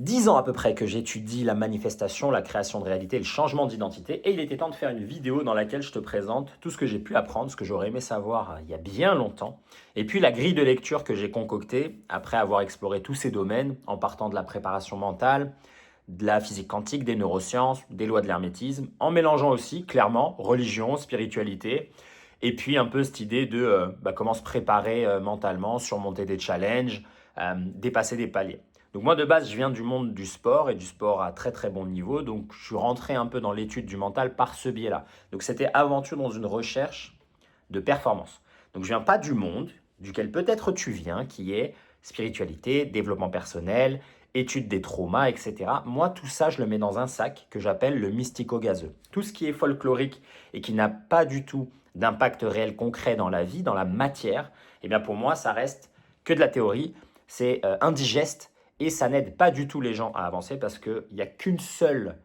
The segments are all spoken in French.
10 ans à peu près que j'étudie la manifestation, la création de réalité, le changement d'identité. Et il était temps de faire une vidéo dans laquelle je te présente tout ce que j'ai pu apprendre, ce que j'aurais aimé savoir il y a bien longtemps. Et puis la grille de lecture que j'ai concoctée après avoir exploré tous ces domaines, en partant de la préparation mentale, de la physique quantique, des neurosciences, des lois de l'hermétisme, en mélangeant aussi clairement religion, spiritualité, et puis un peu cette idée de comment se préparer mentalement, surmonter des challenges, dépasser des paliers. Donc moi de base je viens du monde du sport et du sport à très très bon niveau, donc je suis rentré un peu dans l'étude du mental par ce biais-là. Donc c'était aventure dans une recherche de performance. Donc je viens pas du monde duquel peut-être tu viens, qui est spiritualité, développement personnel, étude des traumas, etc. Moi, tout ça, je le mets dans un sac que j'appelle le mystico-gazeux. Tout ce qui est folklorique et qui n'a pas du tout d'impact réel concret dans la vie, dans la matière, eh bien pour moi, ça reste que de la théorie, c'est indigeste et ça n'aide pas du tout les gens à avancer parce qu'il n'y a qu'une seule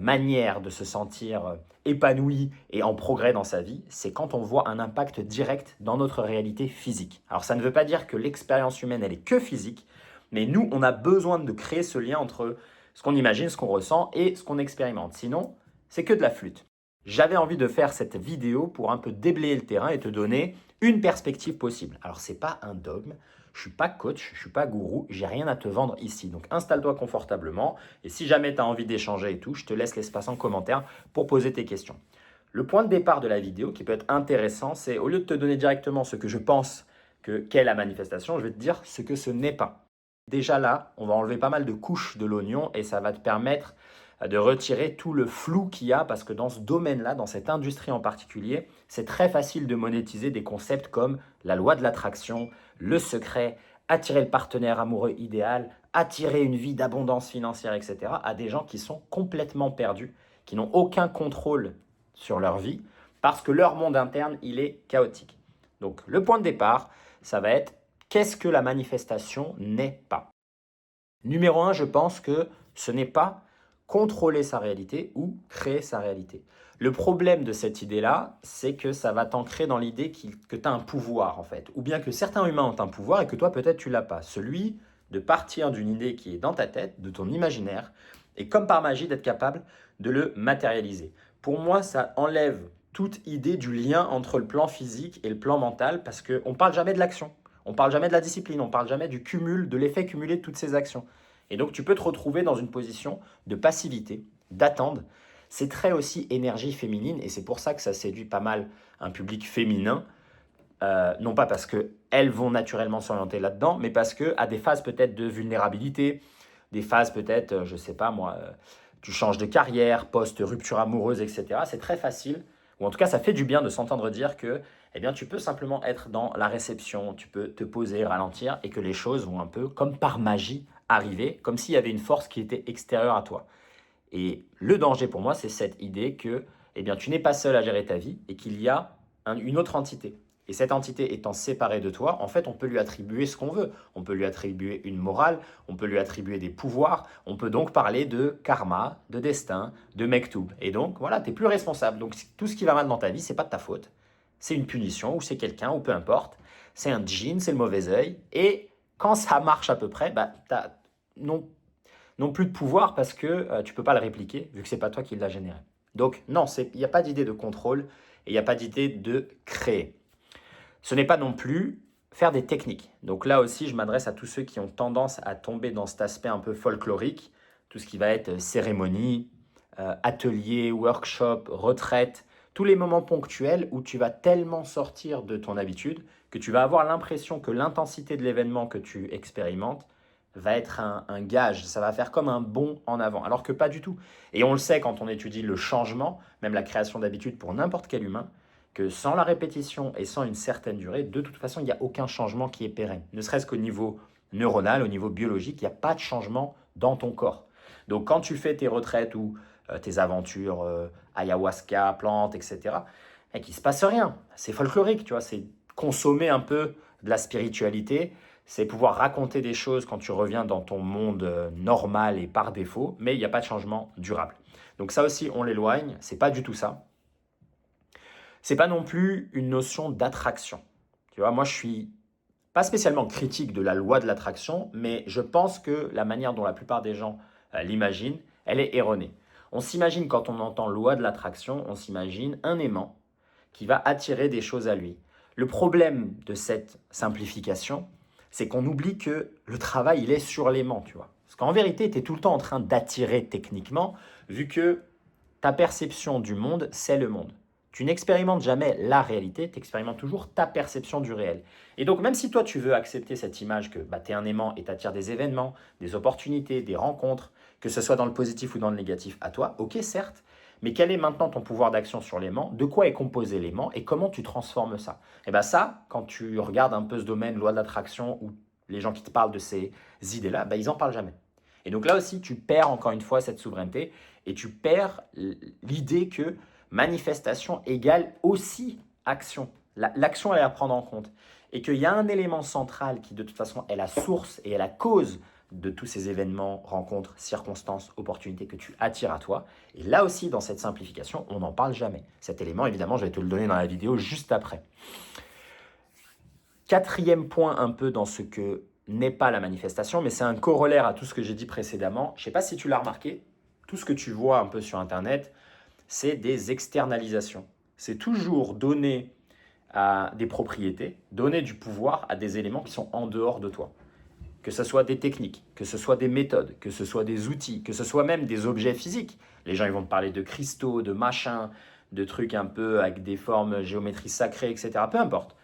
manière de se sentir épanoui et en progrès dans sa vie, c'est quand on voit un impact direct dans notre réalité physique. Alors ça ne veut pas dire que l'expérience humaine, elle est que physique, mais nous, on a besoin de créer ce lien entre ce qu'on imagine, ce qu'on ressent et ce qu'on expérimente. Sinon, c'est que de la flûte. J'avais envie de faire cette vidéo pour un peu déblayer le terrain et te donner une perspective possible. Alors, ce n'est pas un dogme, je ne suis pas coach, je ne suis pas gourou, j'ai rien à te vendre ici. Donc, installe-toi confortablement et si jamais tu as envie d'échanger et tout, je te laisse l'espace en commentaire pour poser tes questions. Le point de départ de la vidéo qui peut être intéressant, c'est au lieu de te donner directement ce que je pense qu'est la manifestation, je vais te dire ce que ce n'est pas. Déjà là, on va enlever pas mal de couches de l'oignon et ça va te permettre de retirer tout le flou qu'il y a parce que dans ce domaine-là, dans cette industrie en particulier, c'est très facile de monétiser des concepts comme la loi de l'attraction, le secret, attirer le partenaire amoureux idéal, attirer une vie d'abondance financière, etc. à des gens qui sont complètement perdus, qui n'ont aucun contrôle sur leur vie parce que leur monde interne, il est chaotique. Donc le point de départ, ça va être qu'est-ce que la manifestation n'est pas. Numéro un, je pense que ce n'est pas contrôler sa réalité ou créer sa réalité. Le problème de cette idée-là, c'est que ça va t'ancrer dans l'idée que tu as un pouvoir en fait, ou bien que certains humains ont un pouvoir et que toi peut-être tu l'as pas. Celui de partir d'une idée qui est dans ta tête, de ton imaginaire, et comme par magie d'être capable de le matérialiser. Pour moi, ça enlève toute idée du lien entre le plan physique et le plan mental parce qu'on ne parle jamais de l'action. On ne parle jamais de la discipline, on ne parle jamais du cumul, de l'effet cumulé de toutes ces actions. Et donc, tu peux te retrouver dans une position de passivité, d'attendre. C'est très aussi énergie féminine et c'est pour ça que ça séduit pas mal un public féminin. Non pas parce qu'elles vont naturellement s'orienter là-dedans, mais parce qu'à des phases peut-être de vulnérabilité, des phases peut-être, je ne sais pas moi, tu changes de carrière, post-rupture amoureuse, etc. C'est très facile, ou en tout cas ça fait du bien de s'entendre dire que eh bien, tu peux simplement être dans la réception, tu peux te poser, ralentir et que les choses vont un peu comme par magie arriver, comme s'il y avait une force qui était extérieure à toi. Et le danger pour moi, c'est cette idée que eh bien, tu n'es pas seul à gérer ta vie et qu'il y a une autre entité. Et cette entité étant séparée de toi, en fait, on peut lui attribuer ce qu'on veut. On peut lui attribuer une morale, on peut lui attribuer des pouvoirs, on peut donc parler de karma, de destin, de mektoub. Et donc, voilà, tu n'es plus responsable. Donc, tout ce qui va mal dans ta vie, ce n'est pas de ta faute. C'est une punition, ou c'est quelqu'un, ou peu importe. C'est un djinn, c'est le mauvais œil. Et quand ça marche à peu près, bah, tu n'as non plus de pouvoir parce que tu ne peux pas le répliquer, vu que ce n'est pas toi qui l'as généré. Donc, non, il n'y a pas d'idée de contrôle et il n'y a pas d'idée de créer. Ce n'est pas non plus faire des techniques. Donc là aussi, je m'adresse à tous ceux qui ont tendance à tomber dans cet aspect un peu folklorique, tout ce qui va être cérémonie, atelier, workshop, retraite, tous les moments ponctuels où tu vas tellement sortir de ton habitude que tu vas avoir l'impression que l'intensité de l'événement que tu expérimentes va être un gage, ça va faire comme un bond en avant, alors que pas du tout. Et on le sait quand on étudie le changement, même la création d'habitudes pour n'importe quel humain, que sans la répétition et sans une certaine durée, de toute façon, il n'y a aucun changement qui est pérenne. Ne serait-ce qu'au niveau neuronal, au niveau biologique, il n'y a pas de changement dans ton corps. Donc quand tu fais tes retraites ou tes aventures ayahuasca, plantes, etc., et qu'il ne se passe rien. C'est folklorique, tu vois, c'est consommer un peu de la spiritualité, c'est pouvoir raconter des choses quand tu reviens dans ton monde normal et par défaut, mais il n'y a pas de changement durable. Donc ça aussi, on l'éloigne, c'est pas du tout ça. C'est pas non plus une notion d'attraction. Tu vois, moi je suis pas spécialement critique de la loi de l'attraction, mais je pense que la manière dont la plupart des gens l'imaginent, elle est erronée. On s'imagine, quand on entend loi de l'attraction, on s'imagine un aimant qui va attirer des choses à lui. Le problème de cette simplification, c'est qu'on oublie que le travail, il est sur l'aimant, tu vois. Parce qu'en vérité, tu es tout le temps en train d'attirer techniquement, vu que ta perception du monde, c'est le monde. Tu n'expérimentes jamais la réalité, tu expérimentes toujours ta perception du réel. Et donc, même si toi, tu veux accepter cette image que tu es un aimant et tu attires des événements, des opportunités, des rencontres, que ce soit dans le positif ou dans le négatif à toi, ok, certes, mais quel est maintenant ton pouvoir d'action sur l'aimant? De quoi est composé l'aimant et comment tu transformes ça? Et bien ça, quand tu regardes un peu ce domaine, loi de l'attraction, ou les gens qui te parlent de ces idées-là, ils n'en parlent jamais. Et donc là aussi, tu perds encore une fois cette souveraineté et tu perds l'idée que manifestation égale aussi action. L'action, elle est à prendre en compte. Et qu'il y a un élément central qui, de toute façon, est la source et est la cause de tous ces événements, rencontres, circonstances, opportunités que tu attires à toi. Et là aussi, dans cette simplification, on n'en parle jamais. Cet élément, évidemment, je vais te le donner dans la vidéo juste après. Quatrième point un peu dans ce que n'est pas la manifestation, mais c'est un corollaire à tout ce que j'ai dit précédemment. Je ne sais pas si tu l'as remarqué, tout ce que tu vois un peu sur Internet, c'est des externalisations. C'est toujours donner à des propriétés, donner du pouvoir à des éléments qui sont en dehors de toi. Que ce soit des techniques, que ce soit des méthodes, que ce soit des outils, que ce soit même des objets physiques. Les gens ils vont te parler de cristaux, de machins, de trucs un peu avec des formes géométrie sacrée, etc. Peu importe.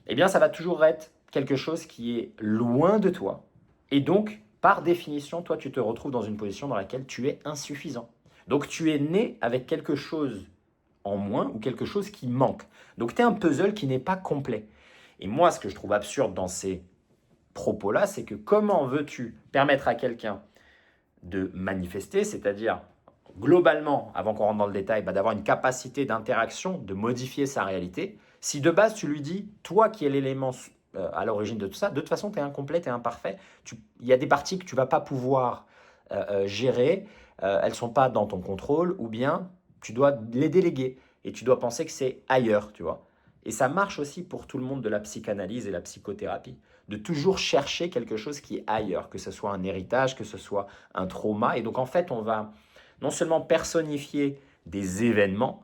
Eh bien, ça va toujours être quelque chose qui est loin de toi. Et donc, par définition, toi, tu te retrouves dans une position dans laquelle tu es insuffisant. Donc, tu es né avec quelque chose en moins ou quelque chose qui manque. Donc, tu es un puzzle qui n'est pas complet. Et moi, ce que je trouve absurde dans ces propos-là, c'est que comment veux-tu permettre à quelqu'un de manifester, c'est-à-dire globalement, avant qu'on rentre dans le détail, d'avoir une capacité d'interaction, de modifier sa réalité, si de base tu lui dis, toi qui es l'élément à l'origine de tout ça, de toute façon tu es incomplet, tu es imparfait, il y a des parties que tu ne vas pas pouvoir gérer, elles ne sont pas dans ton contrôle, ou bien tu dois les déléguer et tu dois penser que c'est ailleurs, tu vois. Et ça marche aussi pour tout le monde de la psychanalyse et la psychothérapie, de toujours chercher quelque chose qui est ailleurs, que ce soit un héritage, que ce soit un trauma. Et donc en fait, on va non seulement personnifier des événements,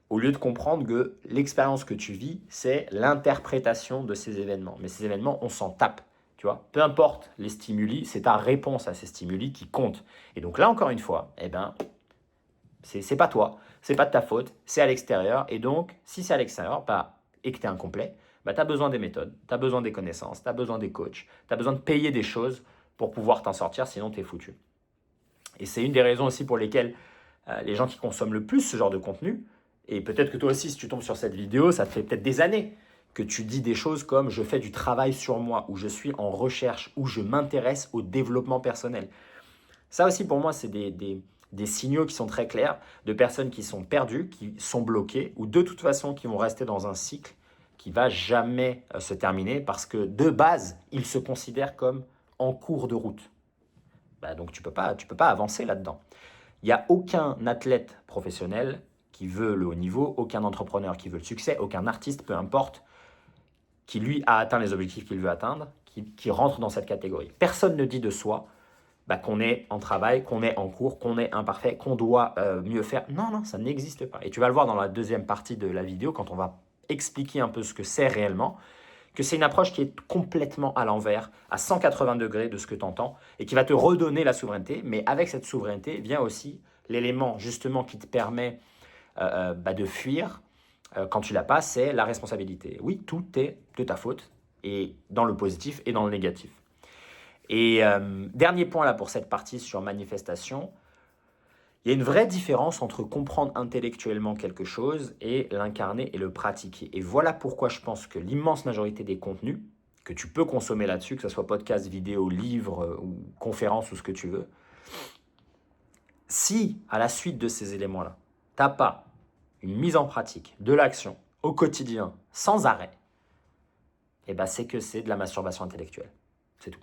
au lieu de comprendre que l'expérience que tu vis, c'est l'interprétation de ces événements. Mais ces événements, on s'en tape, tu vois. Peu importe les stimuli, c'est ta réponse à ces stimuli qui compte. Et donc là, encore une fois, c'est pas toi, c'est pas de ta faute, c'est à l'extérieur. Et donc, si c'est à l'extérieur et que tu es incomplet, tu as besoin des méthodes, tu as besoin des connaissances, tu as besoin des coachs, tu as besoin de payer des choses pour pouvoir t'en sortir, sinon tu es foutu. Et c'est une des raisons aussi pour lesquelles les gens qui consomment le plus ce genre de contenu, et peut-être que toi aussi, si tu tombes sur cette vidéo, ça te fait peut-être des années que tu dis des choses comme « je fais du travail sur moi » ou « je suis en recherche » ou « je m'intéresse au développement personnel ». Ça aussi, pour moi, c'est des signaux qui sont très clairs de personnes qui sont perdues, qui sont bloquées ou de toute façon qui vont rester dans un cycle qui ne va jamais se terminer parce que de base, ils se considèrent comme en cours de route. Donc tu peux pas avancer là-dedans. Il n'y a aucun athlète professionnel qui veut le haut niveau, aucun entrepreneur qui veut le succès, aucun artiste, peu importe, qui lui a atteint les objectifs qu'il veut atteindre, qui rentre dans cette catégorie. Personne ne dit de soi qu'on est en travail, qu'on est en cours, qu'on est imparfait, qu'on doit mieux faire. Non, ça n'existe pas. Et tu vas le voir dans la deuxième partie de la vidéo, quand on va expliquer un peu ce que c'est réellement, que c'est une approche qui est complètement à l'envers, à 180 degrés de ce que tu entends, et qui va te redonner la souveraineté. Mais avec cette souveraineté vient aussi l'élément justement qui te permet de fuir quand tu l'as pas, c'est la responsabilité. Oui, tout est de ta faute, et dans le positif et dans le négatif. Et dernier point là pour cette partie sur manifestation, il y a une vraie différence entre comprendre intellectuellement quelque chose et l'incarner et le pratiquer. Et voilà pourquoi je pense que l'immense majorité des contenus que tu peux consommer là-dessus, que ce soit podcast, vidéo, livre ou conférence ou ce que tu veux, si à la suite de ces éléments-là, tu n'as pas une mise en pratique de l'action au quotidien sans arrêt, c'est que c'est de la masturbation intellectuelle. C'est tout.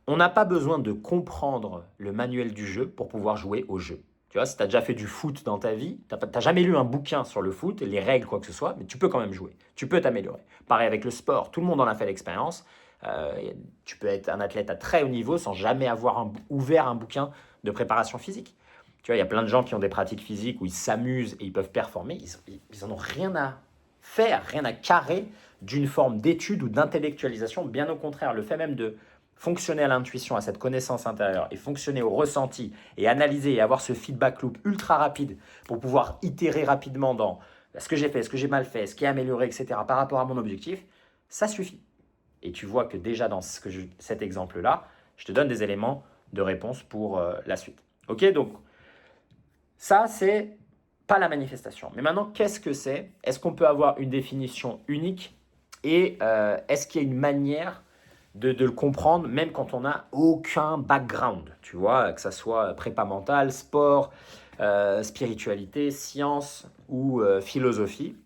On n'a pas besoin de comprendre le manuel du jeu pour pouvoir jouer au jeu. Tu vois, si tu as déjà fait du foot dans ta vie, tu n'as jamais lu un bouquin sur le foot, les règles, quoi que ce soit, mais tu peux quand même jouer. Tu peux t'améliorer. Pareil avec le sport, tout le monde en a fait l'expérience. Tu peux être un athlète à très haut niveau sans jamais avoir ouvert un bouquin de préparation physique. Tu vois, il y a plein de gens qui ont des pratiques physiques où ils s'amusent et ils peuvent performer. Ils en ont rien à faire, rien à carrer d'une forme d'étude ou d'intellectualisation. Bien au contraire, le fait même de fonctionner à l'intuition, à cette connaissance intérieure et fonctionner au ressenti et analyser et avoir ce feedback loop ultra rapide pour pouvoir itérer rapidement dans ce que j'ai fait, ce que j'ai mal fait, ce qui est amélioré, etc. par rapport à mon objectif, ça suffit. Et tu vois que déjà dans cet exemple-là, je te donne des éléments de réponse pour la suite. Ok, donc ça, c'est pas la manifestation. Mais maintenant, qu'est-ce que c'est? Est-ce qu'on peut avoir une définition unique? Et est-ce qu'il y a une manière de le comprendre, même quand on n'a aucun background, tu vois, que ça soit prépa mentale, sport, spiritualité, science ou philosophie.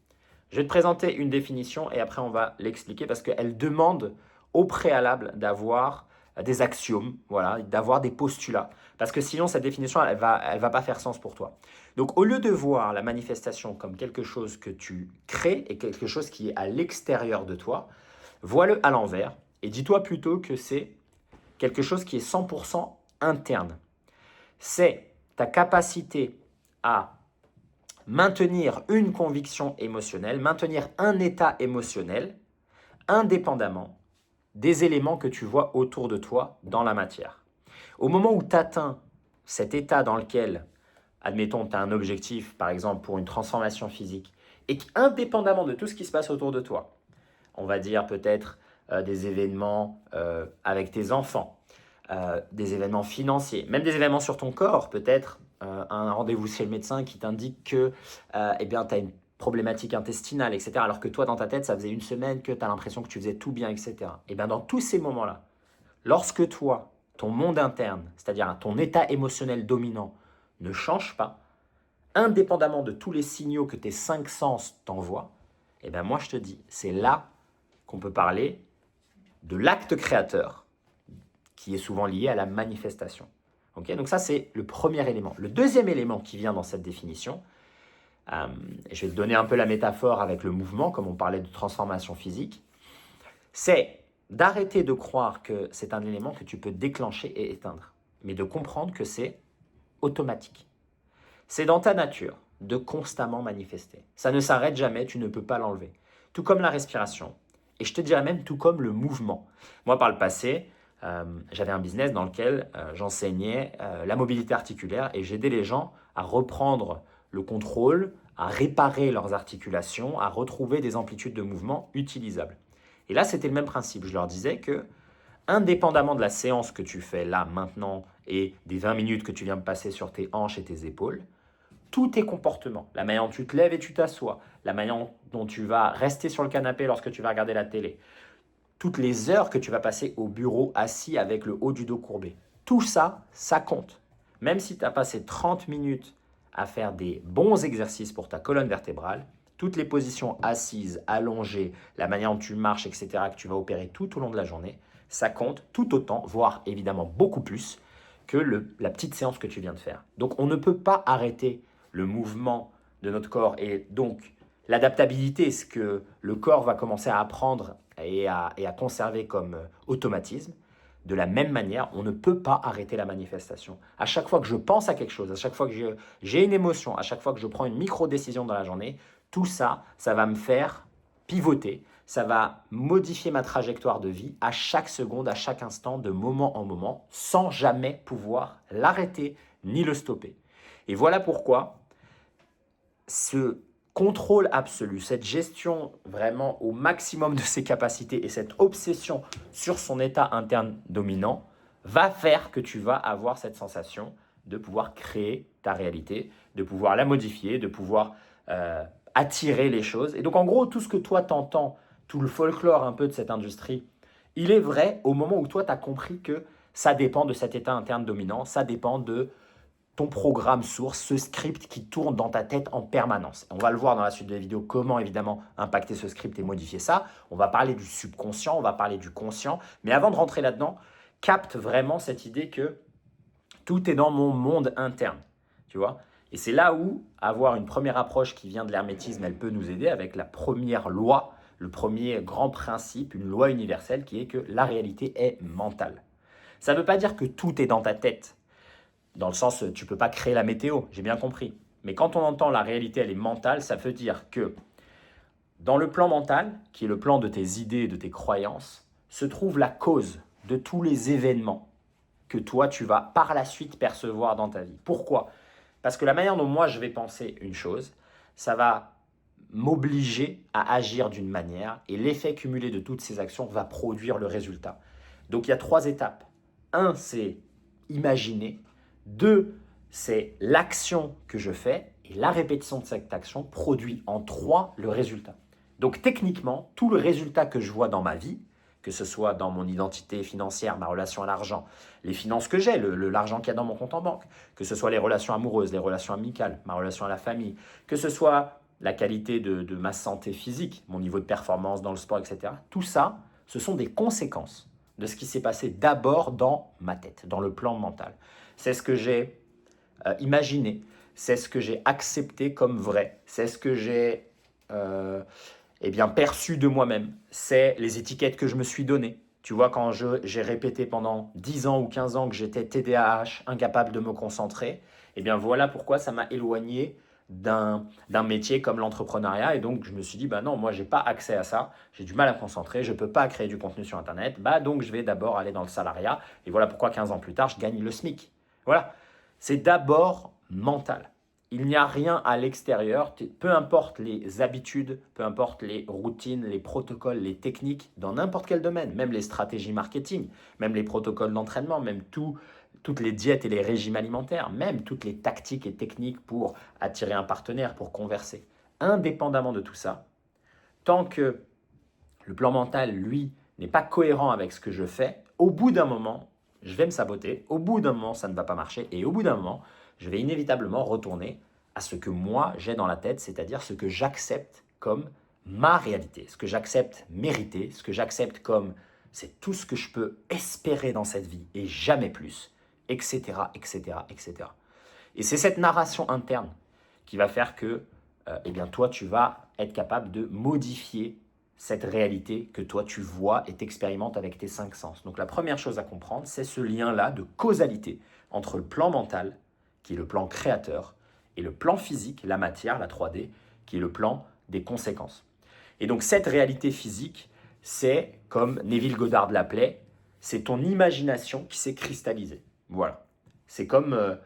Je vais te présenter une définition et après on va l'expliquer parce qu'elle demande au préalable d'avoir des axiomes, voilà, d'avoir des postulats. Parce que sinon, cette définition, elle va pas faire sens pour toi. Donc, au lieu de voir la manifestation comme quelque chose que tu crées et quelque chose qui est à l'extérieur de toi, vois-le à l'envers et dis-toi plutôt que c'est quelque chose qui est 100% interne. C'est ta capacité à maintenir une conviction émotionnelle, maintenir un état émotionnel indépendamment des éléments que tu vois autour de toi dans la matière. Au moment où tu atteins cet état dans lequel, admettons, tu as un objectif, par exemple pour une transformation physique, et qu'indépendamment de tout ce qui se passe autour de toi, on va dire peut-être des événements avec tes enfants, des événements financiers, même des événements sur ton corps, peut-être un rendez-vous chez le médecin qui t'indique que eh bien, tu as une problématique intestinale, etc. Alors que toi, dans ta tête, ça faisait une semaine que tu as l'impression que tu faisais tout bien, etc. Et bien, dans tous ces moments-là, lorsque toi, ton monde interne, c'est-à-dire ton état émotionnel dominant, ne change pas, indépendamment de tous les signaux que tes 5 sens t'envoient, et bien moi je te dis, c'est là qu'on peut parler de l'acte créateur, qui est souvent lié à la manifestation. Okay, donc ça, c'est le premier élément. Le deuxième élément qui vient dans cette définition, je vais te donner un peu la métaphore avec le mouvement, comme on parlait de transformation physique, c'est d'arrêter de croire que c'est un élément que tu peux déclencher et éteindre, mais de comprendre que c'est automatique. C'est dans ta nature de constamment manifester. Ça ne s'arrête jamais, tu ne peux pas l'enlever. Tout comme la respiration, et je te dirais même tout comme le mouvement. Moi, par le passé, j'avais un business dans lequel j'enseignais la mobilité articulaire et j'aidais les gens à reprendre le contrôle, à réparer leurs articulations, à retrouver des amplitudes de mouvement utilisables. Et là, c'était le même principe. Je leur disais que, indépendamment de la séance que tu fais là, maintenant, et des 20 minutes que tu viens de passer sur tes hanches et tes épaules, tous tes comportements, la manière dont tu te lèves et tu t'assois, la manière dont tu vas rester sur le canapé lorsque tu vas regarder la télé, toutes les heures que tu vas passer au bureau assis avec le haut du dos courbé, tout ça, ça compte. Même si tu as passé 30 minutes à faire des bons exercices pour ta colonne vertébrale, toutes les positions assises, allongées, la manière dont tu marches, etc., que tu vas opérer tout au long de la journée, ça compte tout autant, voire évidemment beaucoup plus, que la petite séance que tu viens de faire. Donc on ne peut pas arrêter le mouvement de notre corps et donc l'adaptabilité, ce que le corps va commencer à apprendre et à conserver comme automatisme. De la même manière, on ne peut pas arrêter la manifestation. À chaque fois que je pense à quelque chose, à chaque fois que j'ai une émotion, à chaque fois que je prends une micro-décision dans la journée, tout ça, ça va me faire pivoter, ça va modifier ma trajectoire de vie à chaque seconde, à chaque instant, de moment en moment, sans jamais pouvoir l'arrêter ni le stopper. Et voilà pourquoi ce contrôle absolu, cette gestion vraiment au maximum de ses capacités et cette obsession sur son état interne dominant va faire que tu vas avoir cette sensation de pouvoir créer ta réalité, de pouvoir la modifier, de pouvoir attirer les choses. Et donc en gros, tout ce que toi t'entends, tout le folklore un peu de cette industrie, il est vrai au moment où toi tu as compris que ça dépend de cet état interne dominant, ça dépend de ton programme source, ce script qui tourne dans ta tête en permanence. On va le voir dans la suite de la vidéo, comment évidemment impacter ce script et modifier ça. On va parler du subconscient, on va parler du conscient. Mais avant de rentrer là-dedans, capte vraiment cette idée que tout est dans mon monde interne. Tu vois ? Et c'est là où avoir une première approche qui vient de l'hermétisme, elle peut nous aider avec la première loi le premier grand principe, une loi universelle qui est que la réalité est mentale. Ça ne veut pas dire que tout est dans ta tête, dans le sens tu ne peux pas créer la météo, j'ai bien compris. Mais quand on entend la réalité, elle est mentale, ça veut dire que dans le plan mental, qui est le plan de tes idées et de tes croyances, se trouve la cause de tous les événements que toi, tu vas par la suite percevoir dans ta vie. Pourquoi? Parce que la manière dont moi, je vais penser une chose, ça va m'obliger à agir d'une manière et l'effet cumulé de toutes ces actions va produire le résultat. Donc, il y a 3 étapes. 1, c'est imaginer. 2, c'est l'action que je fais et la répétition de cette action produit en 3 le résultat. Donc, techniquement, tout le résultat que je vois dans ma vie, que ce soit dans mon identité financière, ma relation à l'argent, les finances que j'ai, l'argent qu'il y a dans mon compte en banque, que ce soit les relations amoureuses, les relations amicales, ma relation à la famille, que ce soit la qualité de ma santé physique, mon niveau de performance dans le sport, etc. Tout ça, ce sont des conséquences de ce qui s'est passé d'abord dans ma tête, dans le plan mental. C'est ce que j'ai imaginé, c'est ce que j'ai accepté comme vrai, c'est ce que j'ai perçu de moi-même, c'est les étiquettes que je me suis données. Tu vois, quand j'ai répété pendant 10 ans ou 15 ans que j'étais TDAH, incapable de me concentrer, voilà pourquoi ça m'a éloigné d'un métier comme l'entrepreneuriat. Et donc, je me suis dit, non, moi, je n'ai pas accès à ça. J'ai du mal à me concentrer. Je ne peux pas créer du contenu sur Internet. Donc, je vais d'abord aller dans le salariat. Et voilà pourquoi 15 ans plus tard, je gagne le SMIC. Voilà. C'est d'abord mental. Il n'y a rien à l'extérieur, peu importe les habitudes, peu importe les routines, les protocoles, les techniques, dans n'importe quel domaine, même les stratégies marketing, même les protocoles d'entraînement, même toutes les diètes et les régimes alimentaires, même toutes les tactiques et techniques pour attirer un partenaire, pour converser. Indépendamment de tout ça, tant que le plan mental, lui, n'est pas cohérent avec ce que je fais, au bout d'un moment, je vais me saboter, au bout d'un moment, ça ne va pas marcher, et au bout d'un moment, je vais inévitablement retourner à ce que moi j'ai dans la tête, c'est-à-dire ce que j'accepte comme ma réalité, ce que j'accepte mériter, ce que j'accepte comme c'est tout ce que je peux espérer dans cette vie et jamais plus, etc., etc., etc. Et c'est cette narration interne qui va faire que toi, tu vas être capable de modifier cette réalité que toi, tu vois et t'expérimentes avec tes 5 sens. Donc la première chose à comprendre, c'est ce lien-là de causalité entre le plan mental, qui est le plan créateur, et le plan physique, la matière, la 3D, qui est le plan des conséquences. Et donc cette réalité physique, c'est, comme Neville Goddard l'appelait, c'est ton imagination qui s'est cristallisée. Voilà. C'est comme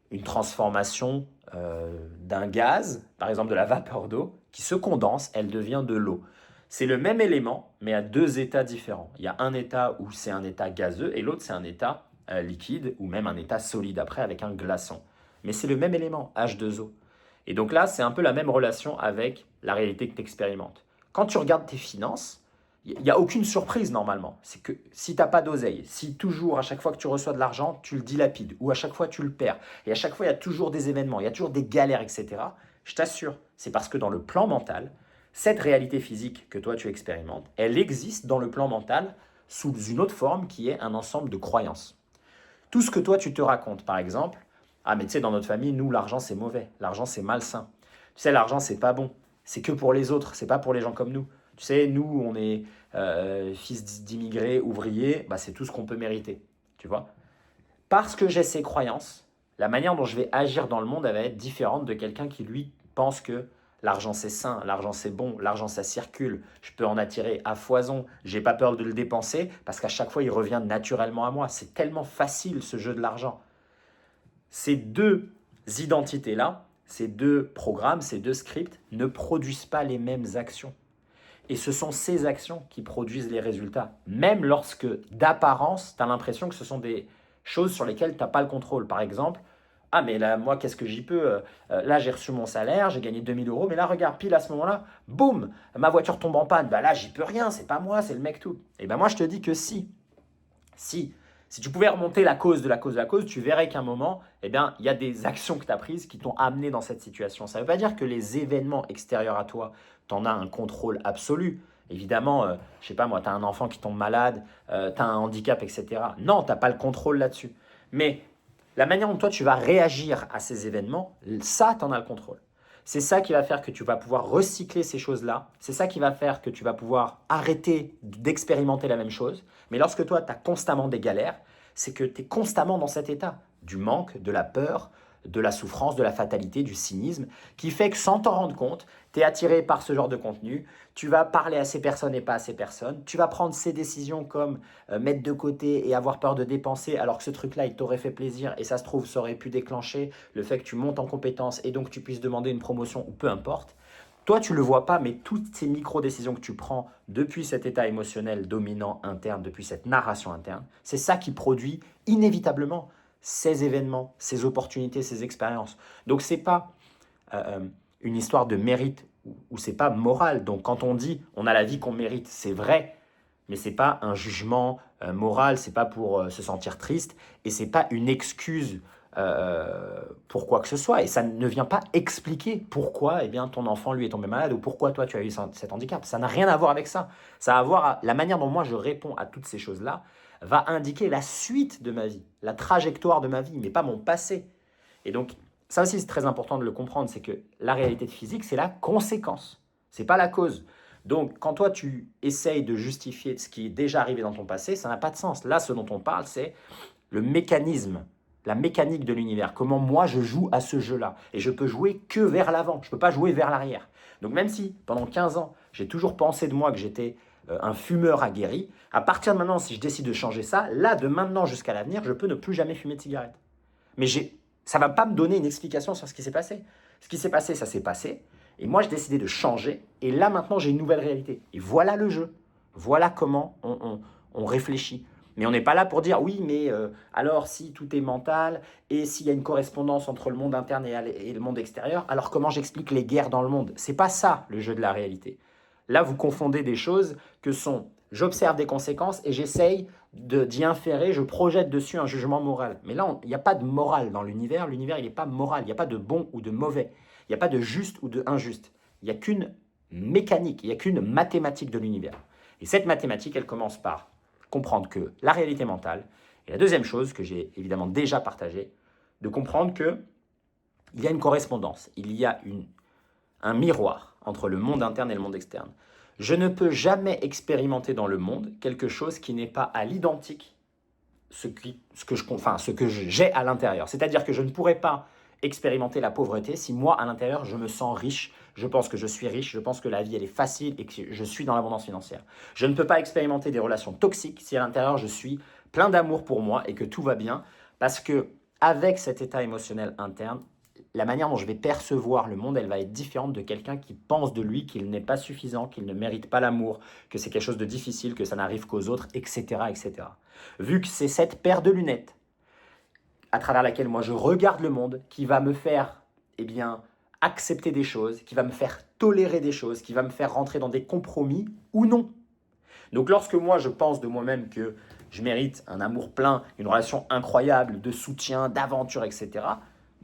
une transformation d'un gaz, par exemple de la vapeur d'eau, qui se condense, elle devient de l'eau. C'est le même élément, mais à 2 états différents. Il y a un état où c'est un état gazeux et l'autre c'est un état liquide ou même un état solide après avec un glaçon. Mais c'est le même élément, H2O. Et donc là, c'est un peu la même relation avec la réalité que tu expérimentes. Quand tu regardes tes finances, il n'y a aucune surprise normalement. C'est que si tu n'as pas d'oseille, si toujours, à chaque fois que tu reçois de l'argent, tu le dilapides, ou à chaque fois tu le perds, et à chaque fois il y a toujours des événements, il y a toujours des galères, etc., je t'assure, c'est parce que dans le plan mental, cette réalité physique que toi tu expérimentes, elle existe dans le plan mental sous une autre forme qui est un ensemble de croyances. Tout ce que toi tu te racontes, par exemple, ah mais tu sais, dans notre famille, nous, l'argent c'est mauvais, l'argent c'est malsain. Tu sais, l'argent c'est pas bon, c'est que pour les autres, c'est pas pour les gens comme nous. Tu sais, nous, on est fils d'immigrés, ouvriers, c'est tout ce qu'on peut mériter, tu vois. Parce que j'ai ces croyances, la manière dont je vais agir dans le monde, elle va être différente de quelqu'un qui, lui, pense que l'argent c'est sain, l'argent c'est bon, l'argent ça circule, je peux en attirer à foison, j'ai pas peur de le dépenser parce qu'à chaque fois il revient naturellement à moi. C'est tellement facile ce jeu de l'argent. Ces 2 identités-là, ces 2 programmes, ces 2 scripts ne produisent pas les mêmes actions. Et ce sont ces actions qui produisent les résultats. Même lorsque, d'apparence, tu as l'impression que ce sont des choses sur lesquelles tu n'as pas le contrôle. Par exemple, ah mais là, moi, qu'est-ce que j'y peux? Là, j'ai reçu mon salaire, j'ai gagné 2000 euros, mais là, regarde, pile à ce moment-là, boum, ma voiture tombe en panne. Là, j'y peux rien, c'est pas moi, c'est le mec tout. Et moi, je te dis que si tu pouvais remonter la cause de la cause de la cause, tu verrais qu'à un moment, il y a des actions que tu as prises qui t'ont amené dans cette situation. Ça ne veut pas dire que les événements extérieurs à toi, tu en as un contrôle absolu. Évidemment, je sais pas moi, tu as un enfant qui tombe malade, tu as un handicap, etc. Non, tu n'as pas le contrôle là-dessus. Mais la manière dont toi, tu vas réagir à ces événements, ça, tu en as le contrôle. C'est ça qui va faire que tu vas pouvoir recycler ces choses-là. C'est ça qui va faire que tu vas pouvoir arrêter d'expérimenter la même chose. Mais lorsque toi, tu as constamment des galères, c'est que tu es constamment dans cet état du manque, de la peur, de la souffrance, de la fatalité, du cynisme, qui fait que sans t'en rendre compte, tu es attiré par ce genre de contenu, tu vas parler à ces personnes et pas à ces personnes, tu vas prendre ces décisions comme mettre de côté et avoir peur de dépenser, alors que ce truc-là, il t'aurait fait plaisir et ça se trouve, ça aurait pu déclencher le fait que tu montes en compétence et donc tu puisses demander une promotion ou peu importe. Toi, tu ne le vois pas, mais toutes ces micro-décisions que tu prends depuis cet état émotionnel dominant interne, depuis cette narration interne, c'est ça qui produit inévitablement ces événements, ces opportunités, ces expériences. Donc, ce n'est pas une histoire de mérite ou c'est pas moral. Donc, quand on dit on a la vie qu'on mérite, c'est vrai, mais c'est pas un jugement moral, c'est pas pour se sentir triste et c'est pas une excuse pour quoi que ce soit. Et ça ne vient pas expliquer pourquoi eh bien, ton enfant lui est tombé malade ou pourquoi toi tu as eu cet handicap. Ça n'a rien à voir avec ça. Ça a à voir la manière dont moi je réponds à toutes ces choses-là va indiquer la suite de ma vie, la trajectoire de ma vie, mais pas mon passé. Et donc, ça aussi c'est très important de le comprendre, c'est que la réalité physique, c'est la conséquence, c'est pas la cause. Donc, quand toi, tu essayes de justifier ce qui est déjà arrivé dans ton passé, ça n'a pas de sens. Là, ce dont on parle, c'est le mécanisme, la mécanique de l'univers. Comment moi, je joue à ce jeu-là. Et je peux jouer que vers l'avant. Je ne peux pas jouer vers l'arrière. Donc, même si, pendant 15 ans, j'ai toujours pensé de moi que j'étais un fumeur aguerri, à partir de maintenant, si je décide de changer ça, là, de maintenant jusqu'à l'avenir, je peux ne plus jamais fumer de cigarette. Mais ça ne va pas me donner une explication sur ce qui s'est passé. Ce qui s'est passé, ça s'est passé. Et moi, j'ai décidé de changer. Et là, maintenant, j'ai une nouvelle réalité. Et voilà le jeu. Voilà comment on réfléchit. Mais on n'est pas là pour dire, oui, mais alors si tout est mental et s'il y a une correspondance entre le monde interne et le monde extérieur, alors comment j'explique les guerres dans le monde? C'est pas ça, le jeu de la réalité. Là, vous confondez des choses que sont, j'observe des conséquences et j'essaye d'y inférer, je projette dessus un jugement moral. Mais là, il n'y a pas de morale dans l'univers. L'univers, il n'est pas moral. Il n'y a pas de bon ou de mauvais. Il n'y a pas de juste ou de injuste. Il n'y a qu'une mécanique, il n'y a qu'une mathématique de l'univers. Et cette mathématique, elle commence par comprendre que la réalité mentale, et la deuxième chose que j'ai évidemment déjà partagée, de comprendre qu'il y a une correspondance, il y a un miroir entre le monde interne et le monde externe. Je ne peux jamais expérimenter dans le monde quelque chose qui n'est pas à l'identique ce que j'ai à l'intérieur. C'est-à-dire que je ne pourrais pas expérimenter la pauvreté si moi, à l'intérieur, je me sens riche, je pense que je suis riche, je pense que la vie, elle est facile et que je suis dans l'abondance financière. Je ne peux pas expérimenter des relations toxiques si à l'intérieur, je suis plein d'amour pour moi et que tout va bien, parce que avec cet état émotionnel interne, la manière dont je vais percevoir le monde, elle va être différente de quelqu'un qui pense de lui qu'il n'est pas suffisant, qu'il ne mérite pas l'amour, que c'est quelque chose de difficile, que ça n'arrive qu'aux autres, etc., etc. Vu que c'est cette paire de lunettes à travers laquelle moi je regarde le monde qui va me faire accepter des choses, qui va me faire tolérer des choses, qui va me faire rentrer dans des compromis ou non. Donc lorsque moi je pense de moi-même que je mérite un amour plein, une relation incroyable, de soutien, d'aventure, etc.,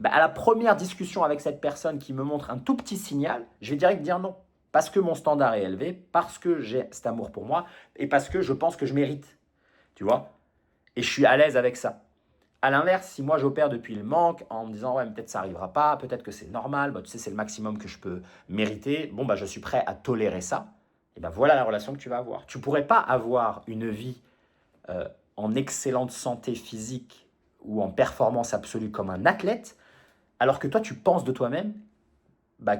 à la première discussion avec cette personne qui me montre un tout petit signal, je vais direct dire non. Parce que mon standard est élevé, parce que j'ai cet amour pour moi et parce que je pense que je mérite. Tu vois? Et je suis à l'aise avec ça. À l'inverse, si moi j'opère depuis le manque en me disant ouais, peut-être ça n'arrivera pas, peut-être que c'est normal, tu sais, c'est le maximum que je peux mériter, je suis prêt à tolérer ça, et voilà la relation que tu vas avoir. Tu ne pourrais pas avoir une vie en excellente santé physique ou en performance absolue comme un athlète, alors que toi tu penses de toi-même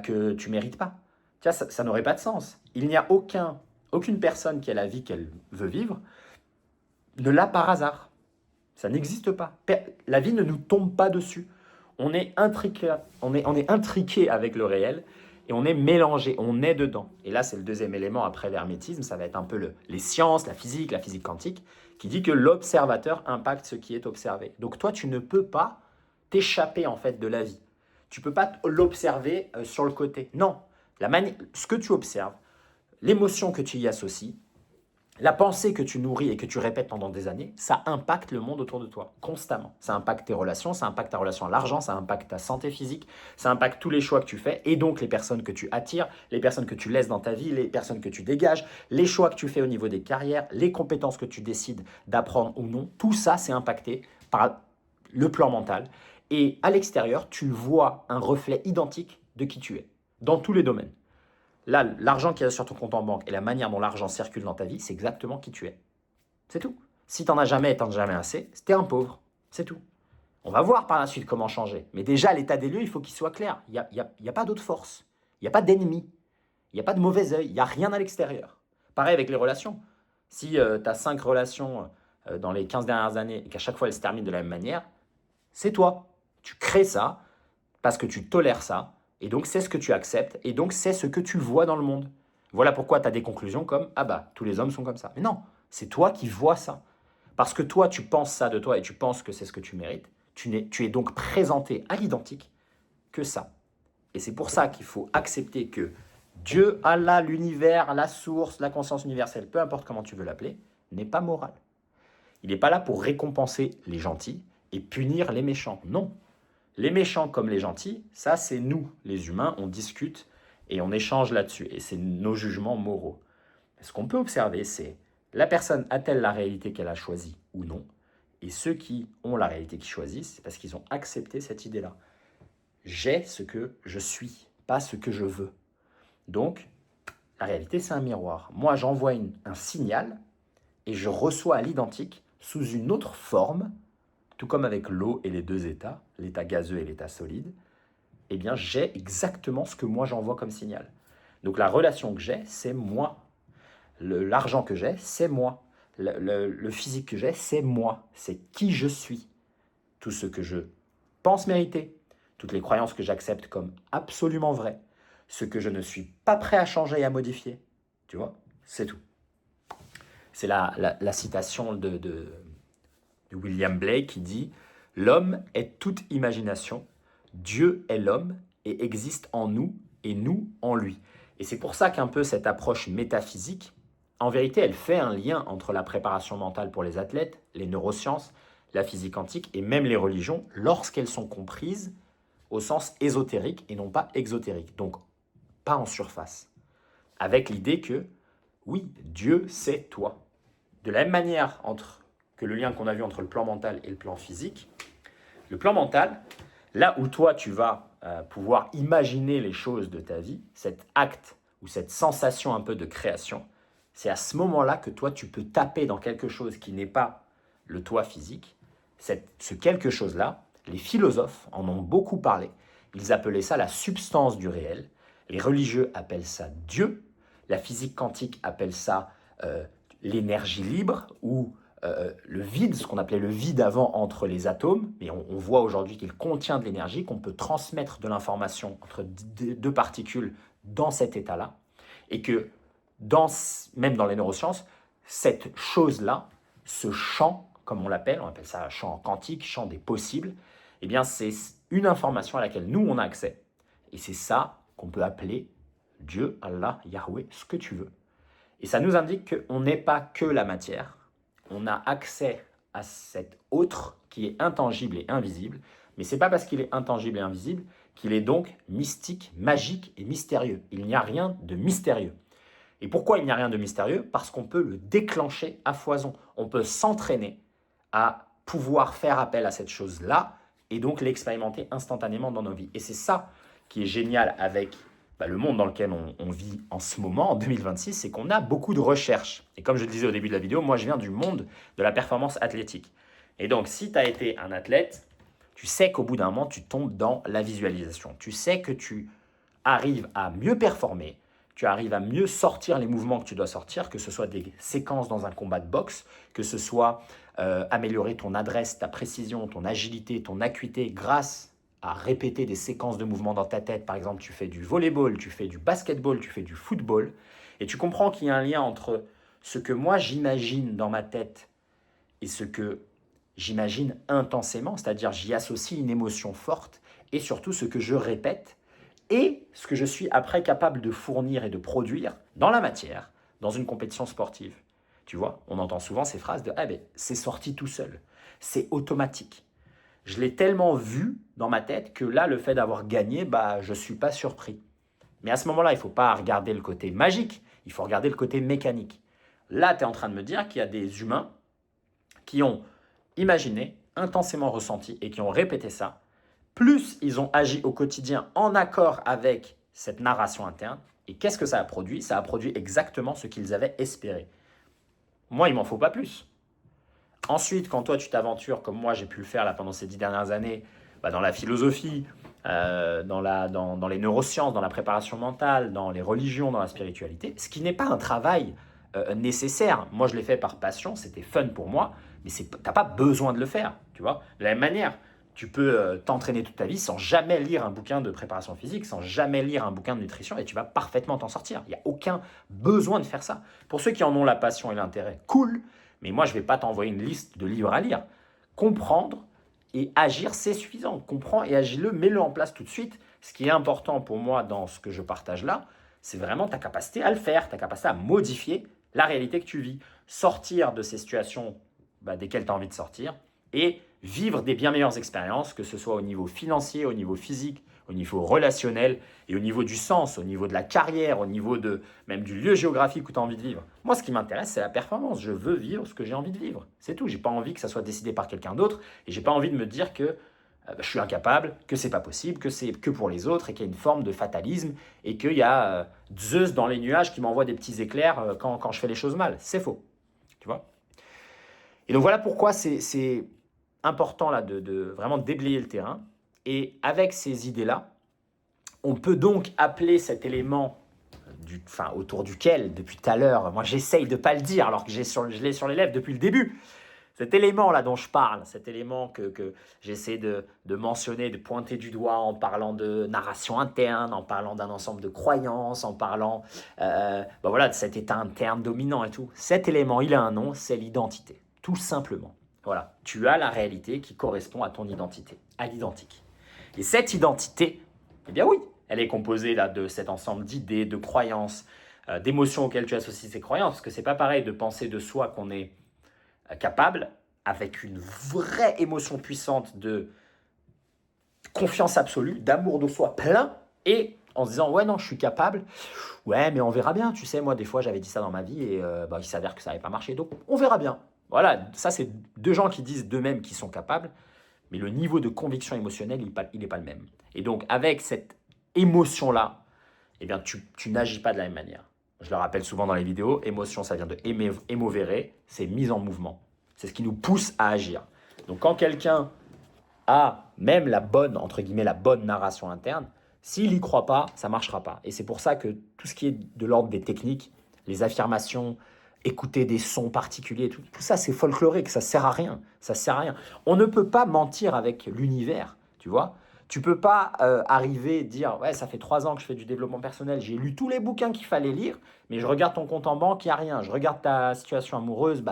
que tu ne mérites pas. Tu vois, ça n'aurait pas de sens. Il n'y a aucune personne qui a la vie qu'elle veut vivre ne l'a par hasard. Ça n'existe pas. La vie ne nous tombe pas dessus. On est intriqué avec le réel et on est mélangé, on est dedans. Et là, c'est le deuxième élément après l'hermétisme, ça va être un peu les sciences, la physique quantique, qui dit que l'observateur impacte ce qui est observé. Donc toi, tu ne peux pas t'échapper en fait de la vie. Tu ne peux pas l'observer sur le côté. Non, ce que tu observes, l'émotion que tu y associes, la pensée que tu nourris et que tu répètes pendant des années, ça impacte le monde autour de toi, constamment. Ça impacte tes relations, ça impacte ta relation à l'argent, ça impacte ta santé physique, ça impacte tous les choix que tu fais et donc les personnes que tu attires, les personnes que tu laisses dans ta vie, les personnes que tu dégages, les choix que tu fais au niveau des carrières, les compétences que tu décides d'apprendre ou non. Tout ça, c'est impacté par le plan mental. Et à l'extérieur, tu vois un reflet identique de qui tu es, dans tous les domaines. Là, l'argent qu'il y a sur ton compte en banque et la manière dont l'argent circule dans ta vie, c'est exactement qui tu es. C'est tout. Si tu n'en as jamais et tu n'en as jamais assez, tu es un pauvre. C'est tout. On va voir par la suite comment changer. Mais déjà, l'état des lieux, il faut qu'il soit clair. Il n'y a pas d'autre force. Il n'y a pas d'ennemi. Il n'y a pas de mauvais œil. Il n'y a rien à l'extérieur. Pareil avec les relations. Si tu as 5 relations dans les 15 dernières années et qu'à chaque fois elles se terminent de la même manière, c'est toi. Tu crées ça parce que tu tolères ça. Et donc, c'est ce que tu acceptes. Et donc, c'est ce que tu vois dans le monde. Voilà pourquoi tu as des conclusions comme « Ah bah, tous les hommes sont comme ça ». Mais non, c'est toi qui vois ça. Parce que toi, tu penses ça de toi et tu penses que c'est ce que tu mérites. Tu es donc présenté à l'identique que ça. Et c'est pour ça qu'il faut accepter que Dieu, Allah, l'univers, la source, la conscience universelle, peu importe comment tu veux l'appeler, n'est pas moral. Il n'est pas là pour récompenser les gentils et punir les méchants. Non. Les méchants comme les gentils, ça c'est nous, les humains, on discute et on échange là-dessus. Et c'est nos jugements moraux. Ce qu'on peut observer, c'est la personne a-t-elle la réalité qu'elle a choisie ou non? Et ceux qui ont la réalité qu'ils choisissent, c'est parce qu'ils ont accepté cette idée-là. J'ai ce que je suis, pas ce que je veux. Donc, la réalité, c'est un miroir. Moi, j'envoie un signal et je reçois à l'identique, sous une autre forme, tout comme avec l'eau et les deux états, l'état gazeux et l'état solide, eh bien, j'ai exactement ce que moi j'envoie comme signal. Donc, la relation que j'ai, c'est moi. L'argent que j'ai, c'est moi. Le physique que j'ai, c'est moi. C'est qui je suis. Tout ce que je pense mériter, toutes les croyances que j'accepte comme absolument vraies, ce que je ne suis pas prêt à changer et à modifier. Tu vois, c'est tout. C'est la citation de William Blake qui dit « L'homme est toute imagination, Dieu est l'homme et existe en nous et nous en lui. » Et c'est pour ça qu'un peu cette approche métaphysique, en vérité, elle fait un lien entre la préparation mentale pour les athlètes, les neurosciences, la physique quantique et même les religions, lorsqu'elles sont comprises au sens ésotérique et non pas exotérique, donc pas en surface. Avec l'idée que, oui, Dieu, c'est toi. De la même manière que le lien qu'on a vu entre le plan mental et le plan physique, le plan mental, là où toi tu vas pouvoir imaginer les choses de ta vie, cet acte ou cette sensation un peu de création, c'est à ce moment-là que toi tu peux taper dans quelque chose qui n'est pas le toi physique. Ce quelque chose-là, les philosophes en ont beaucoup parlé. Ils appelaient ça la substance du réel. Les religieux appellent ça Dieu. La physique quantique appelle ça l'énergie libre ou le vide, ce qu'on appelait le vide avant entre les atomes. Mais on voit aujourd'hui qu'il contient de l'énergie, qu'on peut transmettre de l'information entre deux particules dans cet état-là. Et que même dans les neurosciences, cette chose-là, ce champ, comme on appelle ça champ quantique, champ des possibles, eh bien c'est une information à laquelle nous on a accès. Et c'est ça qu'on peut appeler Dieu, Allah, Yahweh, ce que tu veux. Et ça nous indique qu'on n'est pas que la matière, on a accès à cet autre qui est intangible et invisible, mais ce n'est pas parce qu'il est intangible et invisible qu'il est donc mystique, magique et mystérieux. Il n'y a rien de mystérieux. Et pourquoi il n'y a rien de mystérieux? Parce qu'on peut le déclencher à foison. On peut s'entraîner à pouvoir faire appel à cette chose-là et donc l'expérimenter instantanément dans nos vies. Et c'est ça qui est génial avec le monde dans lequel on vit en ce moment, en 2026, c'est qu'on a beaucoup de recherches. Et comme je le disais au début de la vidéo, moi je viens du monde de la performance athlétique. Et donc si tu as été un athlète, tu sais qu'au bout d'un moment, tu tombes dans la visualisation. Tu sais que tu arrives à mieux performer, tu arrives à mieux sortir les mouvements que tu dois sortir, que ce soit des séquences dans un combat de boxe, que ce soit améliorer ton adresse, ta précision, ton agilité, ton acuité grâce à répéter des séquences de mouvements dans ta tête. Par exemple, tu fais du volleyball, tu fais du basketball, tu fais du football, et tu comprends qu'il y a un lien entre ce que moi j'imagine dans ma tête et ce que j'imagine intensément, c'est-à-dire j'y associe une émotion forte, et surtout ce que je répète, et ce que je suis après capable de fournir et de produire dans la matière, dans une compétition sportive. Tu vois, on entend souvent ces phrases de « Ah ben, c'est sorti tout seul, c'est automatique ». Je l'ai tellement vu dans ma tête que là, le fait d'avoir gagné, je ne suis pas surpris. Mais à ce moment-là, il ne faut pas regarder le côté magique, il faut regarder le côté mécanique. Là, tu es en train de me dire qu'il y a des humains qui ont imaginé, intensément ressenti et qui ont répété ça plus ils ont agi au quotidien en accord avec cette narration interne. Et qu'est-ce que ça a produit? Ça a produit exactement ce qu'ils avaient espéré. Moi, il m'en faut pas plus. Ensuite, quand toi, tu t'aventures, comme moi, j'ai pu le faire là, pendant ces 10 dernières années, dans la philosophie, dans les neurosciences, dans la préparation mentale, dans les religions, dans la spiritualité, ce qui n'est pas un travail nécessaire. Moi, je l'ai fait par passion, c'était fun pour moi, mais tu n'as pas besoin de le faire, tu vois. De la même manière, tu peux t'entraîner toute ta vie sans jamais lire un bouquin de préparation physique, sans jamais lire un bouquin de nutrition, et tu vas parfaitement t'en sortir. Il n'y a aucun besoin de faire ça. Pour ceux qui en ont la passion et l'intérêt, cool, mais moi, je ne vais pas t'envoyer une liste de livres à lire. Comprendre et agir, c'est suffisant. Comprends et agis-le, mets-le en place tout de suite. Ce qui est important pour moi dans ce que je partage là, c'est vraiment ta capacité à le faire, ta capacité à modifier la réalité que tu vis. Sortir de ces situations desquelles tu as envie de sortir et vivre des bien meilleures expériences, que ce soit au niveau financier, au niveau physique, au niveau relationnel et au niveau du sens, au niveau de la carrière, au niveau même du lieu géographique où tu as envie de vivre. Moi, ce qui m'intéresse, c'est la performance. Je veux vivre ce que j'ai envie de vivre. C'est tout. Je n'ai pas envie que ça soit décidé par quelqu'un d'autre et je n'ai pas envie de me dire que je suis incapable, que c'est pas possible, que c'est que pour les autres et qu'il y a une forme de fatalisme et qu'il y a Zeus dans les nuages qui m'envoie des petits éclairs quand je fais les choses mal. C'est faux. Tu vois? Et donc voilà pourquoi c'est important là, de vraiment déblayer le terrain. Et avec ces idées-là, on peut donc appeler cet élément autour duquel, depuis tout à l'heure, moi j'essaye de ne pas le dire alors que je l'ai sur les lèvres depuis le début. Cet élément-là dont je parle, cet élément que j'essaie de mentionner, de pointer du doigt en parlant de narration interne, en parlant d'un ensemble de croyances, en parlant de cet état interne dominant et tout. Cet élément, il a un nom, c'est l'identité, tout simplement. Voilà, tu as la réalité qui correspond à ton identité, à l'identique. Et cette identité, eh bien oui, elle est composée là, de cet ensemble d'idées, de croyances, d'émotions auxquelles tu associes ces croyances, parce que c'est pas pareil de penser de soi qu'on est capable, avec une vraie émotion puissante de confiance absolue, d'amour de soi plein, et en se disant « ouais, non, je suis capable, ouais, mais on verra bien, tu sais, moi, des fois, j'avais dit ça dans ma vie, et il s'avère que ça n'avait pas marché, donc on verra bien. » Voilà, ça, c'est deux gens qui disent d'eux-mêmes qu'ils sont capables, mais le niveau de conviction émotionnelle, il n'est pas le même. Et donc, avec cette émotion-là, eh bien, tu n'agis pas de la même manière. Je le rappelle souvent dans les vidéos, émotion, ça vient de émovere, c'est mise en mouvement. C'est ce qui nous pousse à agir. Donc, quand quelqu'un a même la bonne, entre guillemets, la bonne narration interne, s'il n'y croit pas, ça ne marchera pas. Et c'est pour ça que tout ce qui est de l'ordre des techniques, les affirmations, écouter des sons particuliers, tout ça, c'est folklorique, ça ne sert à rien. Ça sert à rien. On ne peut pas mentir avec l'univers, tu vois. Tu peux pas arriver et dire « ouais, ça fait 3 ans que je fais du développement personnel, j'ai lu tous les bouquins qu'il fallait lire, mais je regarde ton compte en banque, il n'y a rien. Je regarde ta situation amoureuse,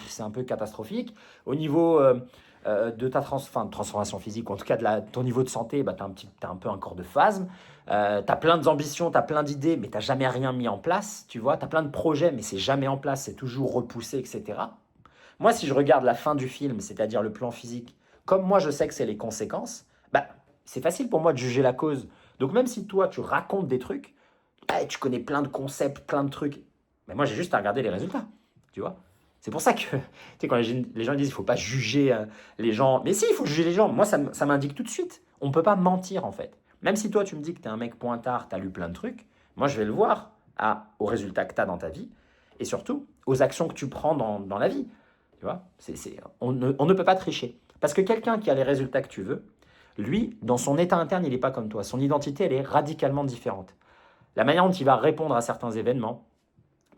c'est un peu catastrophique. Au niveau de ta transformation physique, ou en tout cas de ton niveau de santé, tu as un peu un corps de phasme. Tu as plein d'ambitions, tu as plein d'idées, mais tu n'as jamais rien mis en place, tu vois. Tu as plein de projets, mais c'est jamais en place, c'est toujours repoussé, etc. » Moi, si je regarde la fin du film, c'est-à-dire le plan physique, comme moi, je sais que c'est les conséquences, c'est facile pour moi de juger la cause. Donc même si toi, tu racontes des trucs, tu connais plein de concepts, plein de trucs, mais moi, j'ai juste à regarder les résultats, tu vois. C'est pour ça que, tu sais, quand les gens disent qu'il ne faut pas juger les gens, mais si, il faut juger les gens. Moi, ça m'indique tout de suite. On ne peut pas mentir, en fait. Même si toi, tu me dis que tu es un mec pointard, tu as lu plein de trucs, moi, je vais le voir aux résultats que tu as dans ta vie et surtout aux actions que tu prends dans la vie. Tu vois, on ne peut pas tricher. Parce que quelqu'un qui a les résultats que tu veux, lui, dans son état interne, il n'est pas comme toi. Son identité, elle est radicalement différente. La manière dont il va répondre à certains événements,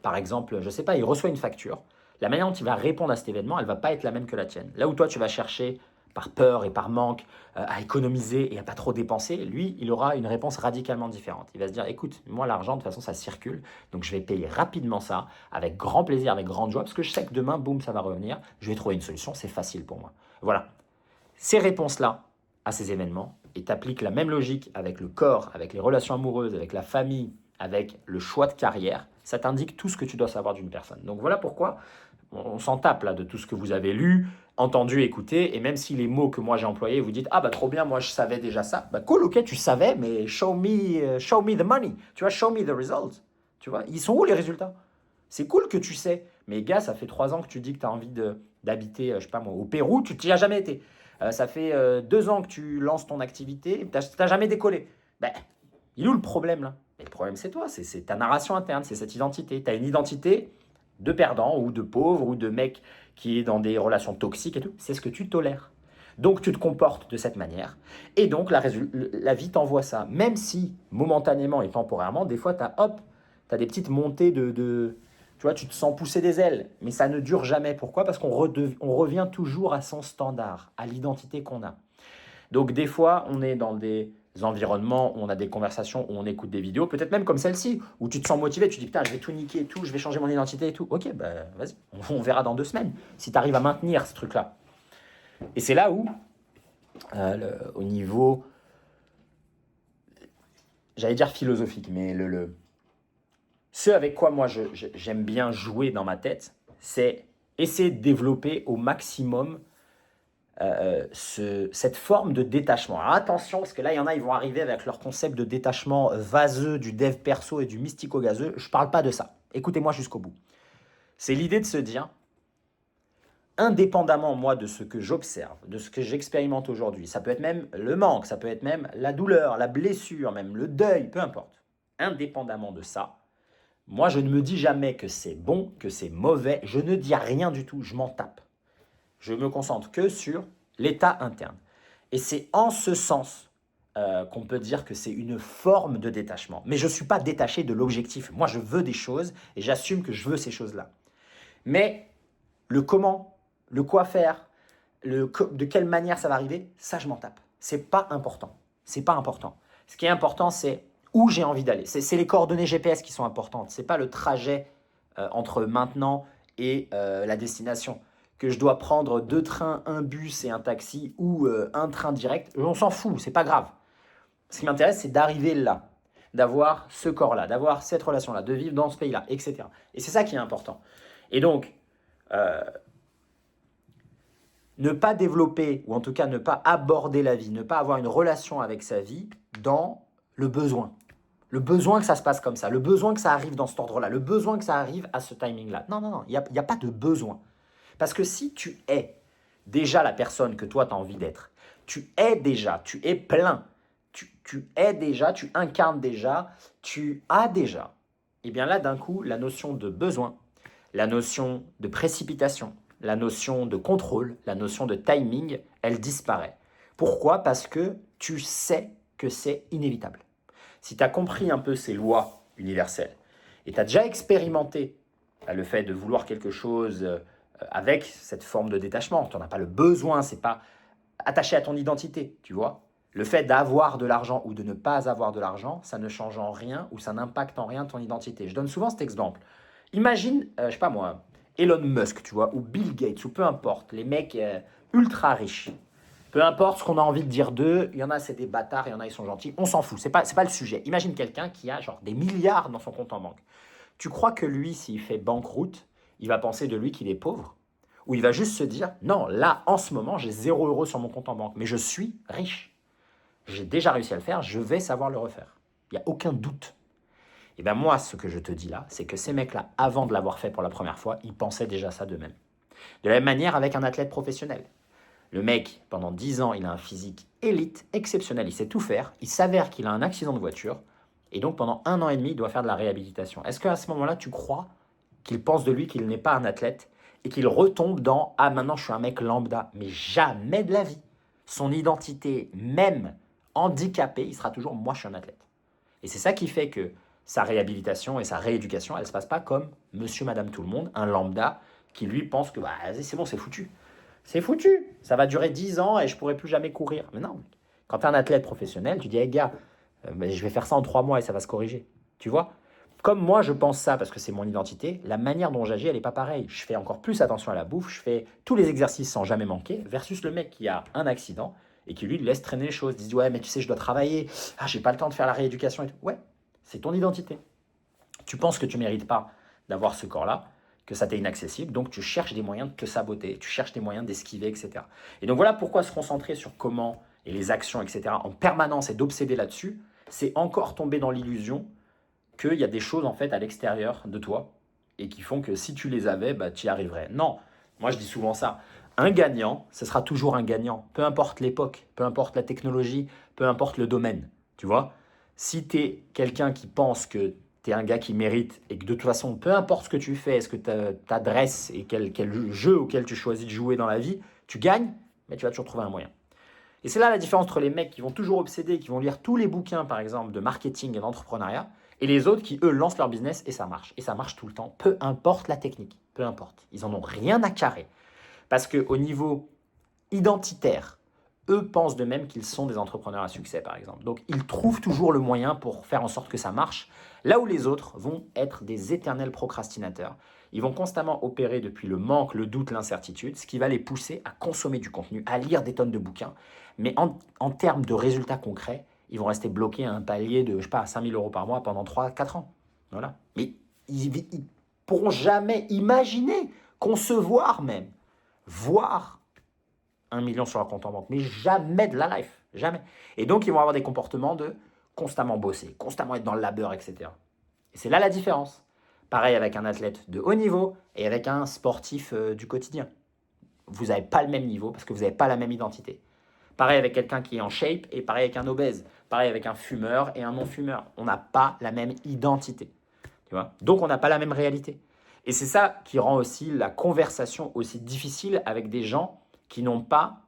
par exemple, je ne sais pas, il reçoit une facture. La manière dont il va répondre à cet événement, elle ne va pas être la même que la tienne. Là où toi, tu vas chercher par peur et par manque à économiser et à pas trop dépenser, lui, il aura une réponse radicalement différente. Il va se dire, écoute, moi, l'argent, de toute façon, ça circule, donc je vais payer rapidement ça, avec grand plaisir, avec grande joie, parce que je sais que demain, boum, ça va revenir, je vais trouver une solution, c'est facile pour moi. Voilà. Ces réponses-là, à ces événements, et tu appliques la même logique avec le corps, avec les relations amoureuses, avec la famille, avec le choix de carrière, ça t'indique tout ce que tu dois savoir d'une personne. Donc voilà pourquoi on s'en tape là de tout ce que vous avez lu, entendu, écouté, et même si les mots que moi j'ai employés, vous dites « Ah trop bien, moi je savais déjà ça », cool, ok, tu savais, mais show me the money, tu vois, show me the results, tu vois, ils sont où les résultats? C'est cool que tu sais, mais gars, ça fait 3 ans que tu dis que tu as envie d'habiter, je sais pas moi, au Pérou, tu n'y as jamais été. Ça fait 2 ans que tu lances ton activité, tu n'as jamais décollé. Ben, il est où le problème là? Mais le problème, c'est toi, c'est ta narration interne, c'est cette identité. Tu as une identité de perdant ou de pauvre ou de mec qui est dans des relations toxiques et tout. C'est ce que tu tolères. Donc, tu te comportes de cette manière. Et donc, la vie t'envoie ça. Même si, momentanément et temporairement, des fois, tu as des petites montées tu vois, tu te sens pousser des ailes. Mais ça ne dure jamais. Pourquoi? Parce qu'on revient toujours à son standard, à l'identité qu'on a. Donc des fois, on est dans des environnements où on a des conversations, où on écoute des vidéos, peut-être même comme celle-ci, où tu te sens motivé, tu dis putain, je vais tout niquer et tout, je vais changer mon identité et tout. Ok, bah vas-y, on verra dans 2 semaines si tu arrives à maintenir ce truc-là. Et c'est là où, au niveau, j'allais dire philosophique, mais ce avec quoi moi j'aime bien jouer dans ma tête, c'est essayer de développer au maximum cette forme de détachement. Alors attention, parce que là, il y en a, ils vont arriver avec leur concept de détachement vaseux, du dev perso et du mystico-gazeux. Je ne parle pas de ça. Écoutez-moi jusqu'au bout. C'est l'idée de se dire, indépendamment, moi, de ce que j'observe, de ce que j'expérimente aujourd'hui, ça peut être même le manque, ça peut être même la douleur, la blessure, même le deuil, peu importe. Indépendamment de ça, moi, je ne me dis jamais que c'est bon, que c'est mauvais. Je ne dis rien du tout, je m'en tape. Je me concentre que sur l'état interne. Et c'est en ce sens qu'on peut dire que c'est une forme de détachement. Mais je ne suis pas détaché de l'objectif. Moi, je veux des choses et j'assume que je veux ces choses-là. Mais le comment, le quoi faire, de quelle manière ça va arriver, ça, je m'en tape. C'est pas important. C'est pas important. Ce qui est important, c'est où j'ai envie d'aller. C'est les coordonnées GPS qui sont importantes. C'est pas le trajet entre maintenant et la destination. Que je dois prendre 2 trains, un bus et un taxi ou un train direct, on s'en fout, c'est pas grave. Ce qui m'intéresse, c'est d'arriver là, d'avoir ce corps-là, d'avoir cette relation-là, de vivre dans ce pays-là, etc. Et c'est ça qui est important. Et donc, ne pas développer, ou en tout cas ne pas aborder la vie, ne pas avoir une relation avec sa vie dans le besoin. Le besoin que ça se passe comme ça, le besoin que ça arrive dans cet ordre-là, le besoin que ça arrive à ce timing-là. Non, non, non, il n'y a pas de besoin. Parce que si tu es déjà la personne que toi tu as envie d'être, tu es déjà, tu es plein, tu es déjà, tu incarnes déjà, tu as déjà, et bien là d'un coup, la notion de besoin, la notion de précipitation, la notion de contrôle, la notion de timing, elle disparaît. Pourquoi? Parce que tu sais que c'est inévitable. Si tu as compris un peu ces lois universelles et tu as déjà expérimenté le fait de vouloir quelque chose avec cette forme de détachement, tu n'en as pas le besoin, c'est pas attaché à ton identité, tu vois. Le fait d'avoir de l'argent ou de ne pas avoir de l'argent, ça ne change en rien ou ça n'impacte en rien ton identité. Je donne souvent cet exemple. Imagine, je sais pas moi, Elon Musk, tu vois, ou Bill Gates, ou peu importe, les mecs ultra riches. Peu importe ce qu'on a envie de dire d'eux, il y en a c'est des bâtards, il y en a ils sont gentils, on s'en fout, c'est pas le sujet. Imagine quelqu'un qui a genre des milliards dans son compte en banque. Tu crois que lui, s'il fait banqueroute, il va penser de lui qu'il est pauvre? Ou il va juste se dire, non, là, en ce moment, j'ai 0 € sur mon compte en banque, mais je suis riche. J'ai déjà réussi à le faire, je vais savoir le refaire. Il n'y a aucun doute. Et bien moi, ce que je te dis là, c'est que ces mecs-là, avant de l'avoir fait pour la première fois, ils pensaient déjà ça d'eux-mêmes. De la même manière avec un athlète professionnel. Le mec, pendant 10 ans, il a un physique élite, exceptionnel, il sait tout faire, il s'avère qu'il a un accident de voiture, et donc pendant 1 an et demi, il doit faire de la réhabilitation. Est-ce qu'à ce moment-là, tu crois qu'il pense de lui qu'il n'est pas un athlète et qu'il retombe dans « Ah, maintenant, je suis un mec lambda ». Mais jamais de la vie. Son identité, même handicapée, il sera toujours « Moi, je suis un athlète ». Et c'est ça qui fait que sa réhabilitation et sa rééducation, elle ne se passe pas comme monsieur, madame, tout le monde, un lambda qui lui pense que bah, c'est bon, c'est foutu. C'est foutu. Ça va durer 10 ans et je ne pourrai plus jamais courir. Mais non, quand tu es un athlète professionnel, tu dis hey, gars, je vais faire ça en 3 mois et ça va se corriger. Tu vois? Comme moi, je pense ça parce que c'est mon identité, la manière dont j'agis, elle n'est pas pareille. Je fais encore plus attention à la bouffe, je fais tous les exercices sans jamais manquer, versus le mec qui a un accident et qui lui laisse traîner les choses. Il dit ouais, mais tu sais, je dois travailler, j'ai pas le temps de faire la rééducation et tout. Ouais, c'est ton identité. Tu penses que tu ne mérites pas d'avoir ce corps-là, que ça t'est inaccessible, donc tu cherches des moyens de te saboter, tu cherches des moyens d'esquiver, etc. Et donc voilà pourquoi se concentrer sur comment et les actions, etc. en permanence et d'obséder là-dessus, c'est encore tomber dans l'illusion qu'il y a des choses en fait à l'extérieur de toi et qui font que si tu les avais, bah, tu y arriverais. Non, moi je dis souvent ça. Un gagnant, ce sera toujours un gagnant, peu importe l'époque, peu importe la technologie, peu importe le domaine. Tu vois, si tu es quelqu'un qui pense que tu es un gars qui mérite et que de toute façon, peu importe ce que tu fais, ce que tu adresses et quel jeu auquel tu choisis de jouer dans la vie, tu gagnes, mais tu vas toujours trouver un moyen. Et c'est là la différence entre les mecs qui vont toujours obséder, qui vont lire tous les bouquins, par exemple, de marketing et d'entrepreneuriat, et les autres qui, eux, lancent leur business et ça marche. Et ça marche tout le temps, peu importe la technique, peu importe. Ils en ont rien à carrer. Parce qu'au niveau identitaire, eux pensent de même qu'ils sont des entrepreneurs à succès, par exemple. Donc, ils trouvent toujours le moyen pour faire en sorte que ça marche, là où les autres vont être des éternels procrastinateurs. Ils vont constamment opérer depuis le manque, le doute, l'incertitude, ce qui va les pousser à consommer du contenu, à lire des tonnes de bouquins. Mais en termes de résultats concrets, ils vont rester bloqués à un palier de, je sais pas, 5 000 euros par mois pendant 3-4 ans. Voilà. Mais ils pourront jamais imaginer, concevoir même, voir 1 million sur leur compte en banque, mais jamais de la life, jamais. Et donc, ils vont avoir des comportements de constamment bosser, constamment être dans le labeur, etc. Et c'est là la différence. Pareil avec un athlète de haut niveau et avec un sportif du quotidien. Vous n'avez pas le même niveau parce que vous n'avez pas la même identité. Pareil avec quelqu'un qui est en shape et pareil avec un obèse. Pareil avec un fumeur et un non-fumeur. On n'a pas la même identité. Tu vois, donc, on n'a pas la même réalité. Et c'est ça qui rend aussi la conversation aussi difficile avec des gens qui n'ont pas,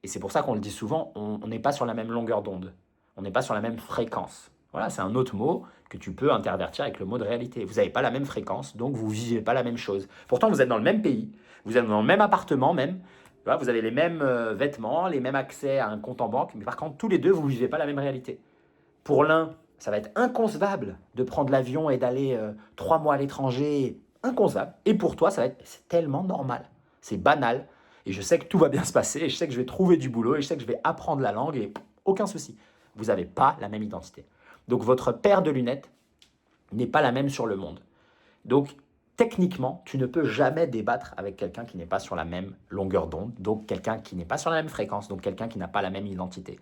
et c'est pour ça qu'on le dit souvent, on n'est pas sur la même longueur d'onde. On n'est pas sur la même fréquence. Voilà, c'est un autre mot que tu peux intervertir avec le mot de réalité. Vous n'avez pas la même fréquence, donc vous ne vivez pas la même chose. Pourtant, vous êtes dans le même pays, vous êtes dans le même appartement même, tu vois, vous avez les mêmes vêtements, les mêmes accès à un compte en banque, mais par contre, tous les deux, vous ne vivez pas la même réalité. Pour l'un, ça va être inconcevable de prendre l'avion et d'aller 3 mois à l'étranger. Inconcevable. Et pour toi, ça va être, c'est tellement normal. C'est banal. Et je sais que tout va bien se passer. Et je sais que je vais trouver du boulot. Et je sais que je vais apprendre la langue. Et aucun souci. Vous n'avez pas la même identité. Donc, votre paire de lunettes n'est pas la même sur le monde. Donc, techniquement, tu ne peux jamais débattre avec quelqu'un qui n'est pas sur la même longueur d'onde. Donc, quelqu'un qui n'est pas sur la même fréquence. Donc, quelqu'un qui n'a pas la même identité.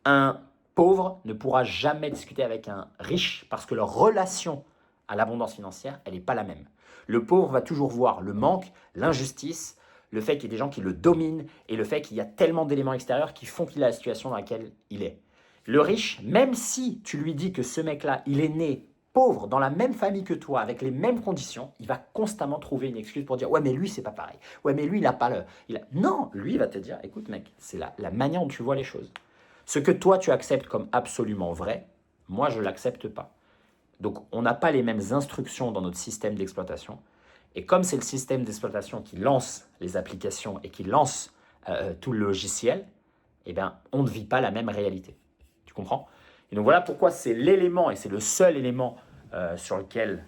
Un pauvre ne pourra jamais discuter avec un riche parce que leur relation à l'abondance financière, elle n'est pas la même. Le pauvre va toujours voir le manque, l'injustice, le fait qu'il y ait des gens qui le dominent et le fait qu'il y a tellement d'éléments extérieurs qui font qu'il a la situation dans laquelle il est. Le riche, même si tu lui dis que ce mec-là, il est né pauvre dans la même famille que toi, avec les mêmes conditions, il va constamment trouver une excuse pour dire « Ouais, mais lui, c'est pas pareil. Ouais, mais lui, il a pas le... Non, lui, il va te dire « Écoute, mec, c'est la manière dont tu vois les choses. Ce que toi, tu acceptes comme absolument vrai, moi, je ne l'accepte pas. Donc, on n'a pas les mêmes instructions dans notre système d'exploitation. Et comme c'est le système d'exploitation qui lance les applications et qui lance tout le logiciel, eh bien, on ne vit pas la même réalité. Tu comprends? Et donc, voilà pourquoi c'est l'élément, et c'est le seul élément sur lequel,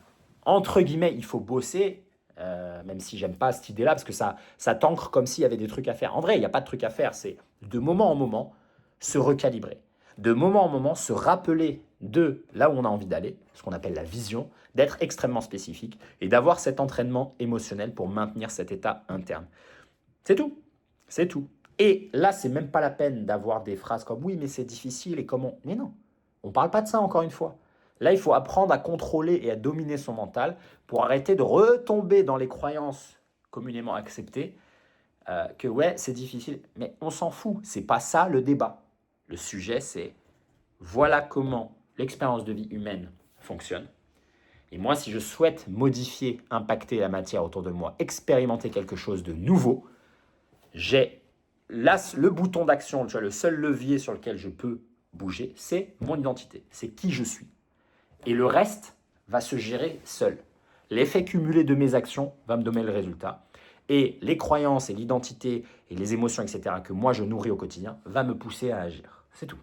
entre guillemets, il faut bosser, même si j'aime pas cette idée-là, parce que ça t'ancre comme s'il y avait des trucs à faire. En vrai, il n'y a pas de trucs à faire. C'est de moment en moment, se recalibrer. De moment en moment, se rappeler de là où on a envie d'aller, ce qu'on appelle la vision, d'être extrêmement spécifique et d'avoir cet entraînement émotionnel pour maintenir cet état interne. C'est tout. C'est tout. Et là, c'est même pas la peine d'avoir des phrases comme « oui, mais c'est difficile et comment… » Mais non, on ne parle pas de ça encore une fois. Là, il faut apprendre à contrôler et à dominer son mental pour arrêter de retomber dans les croyances communément acceptées que ouais, c'est difficile. Mais on s'en fout, c'est pas ça le débat. Le sujet, c'est voilà comment l'expérience de vie humaine fonctionne. Et moi, si je souhaite modifier, impacter la matière autour de moi, expérimenter quelque chose de nouveau, j'ai là le bouton d'action, tu vois, le seul levier sur lequel je peux bouger, c'est mon identité, c'est qui je suis. Et le reste va se gérer seul. L'effet cumulé de mes actions va me donner le résultat. Et les croyances et l'identité et les émotions, etc., que moi je nourris au quotidien, va me pousser à agir. C'est tout.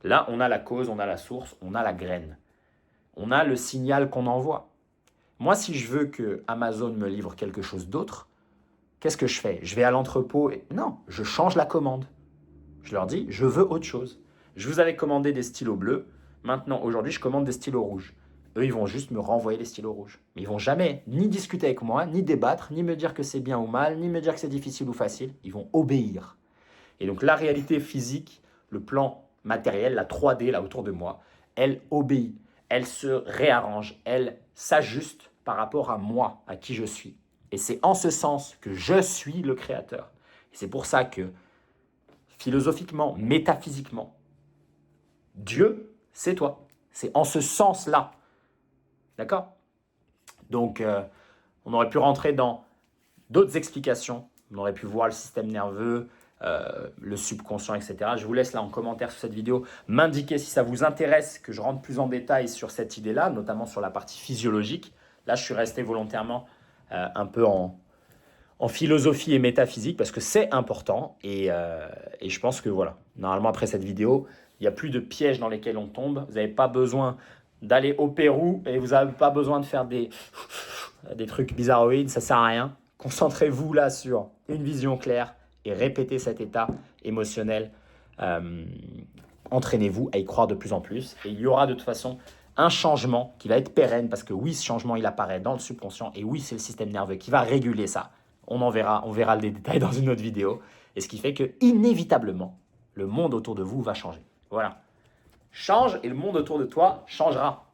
Là, on a la cause, on a la source, on a la graine. On a le signal qu'on envoie. Moi, si je veux que Amazon me livre quelque chose d'autre, qu'est-ce que je fais? Je vais à l'entrepôt et… Non, je change la commande. Je leur dis, je veux autre chose. Je vous avais commandé des stylos bleus. Maintenant, aujourd'hui, je commande des stylos rouges. Eux, ils vont juste me renvoyer les stylos rouges. Mais ils vont jamais ni discuter avec moi, ni débattre, ni me dire que c'est bien ou mal, ni me dire que c'est difficile ou facile. Ils vont obéir. Et donc, la réalité physique, le plan matériel, la 3D là autour de moi, elle obéit. Elle se réarrange. Elle s'ajuste par rapport à moi, à qui je suis. Et c'est en ce sens que je suis le créateur. Et c'est pour ça que philosophiquement, métaphysiquement, Dieu, c'est toi. C'est en ce sens-là. D'accord? Donc, on aurait pu rentrer dans d'autres explications. On aurait pu voir le système nerveux, le subconscient, etc. Je vous laisse là en commentaire sous cette vidéo m'indiquer si ça vous intéresse que je rentre plus en détail sur cette idée-là, notamment sur la partie physiologique. Là, je suis resté volontairement un peu en philosophie et métaphysique parce que c'est important et je pense que voilà, normalement après cette vidéo, il n'y a plus de pièges dans lesquels on tombe. Vous n'avez pas besoin d'aller au Pérou et vous n'avez pas besoin de faire des trucs bizarroïdes, ça ne sert à rien. Concentrez-vous là sur une vision claire et répétez cet état émotionnel. Entraînez-vous à y croire de plus en plus et il y aura de toute façon un changement qui va être pérenne parce que oui, ce changement, il apparaît dans le subconscient et oui, c'est le système nerveux qui va réguler ça. On verra les détails dans une autre vidéo. Et ce qui fait que, inévitablement, le monde autour de vous va changer. Voilà. Change et le monde autour de toi changera.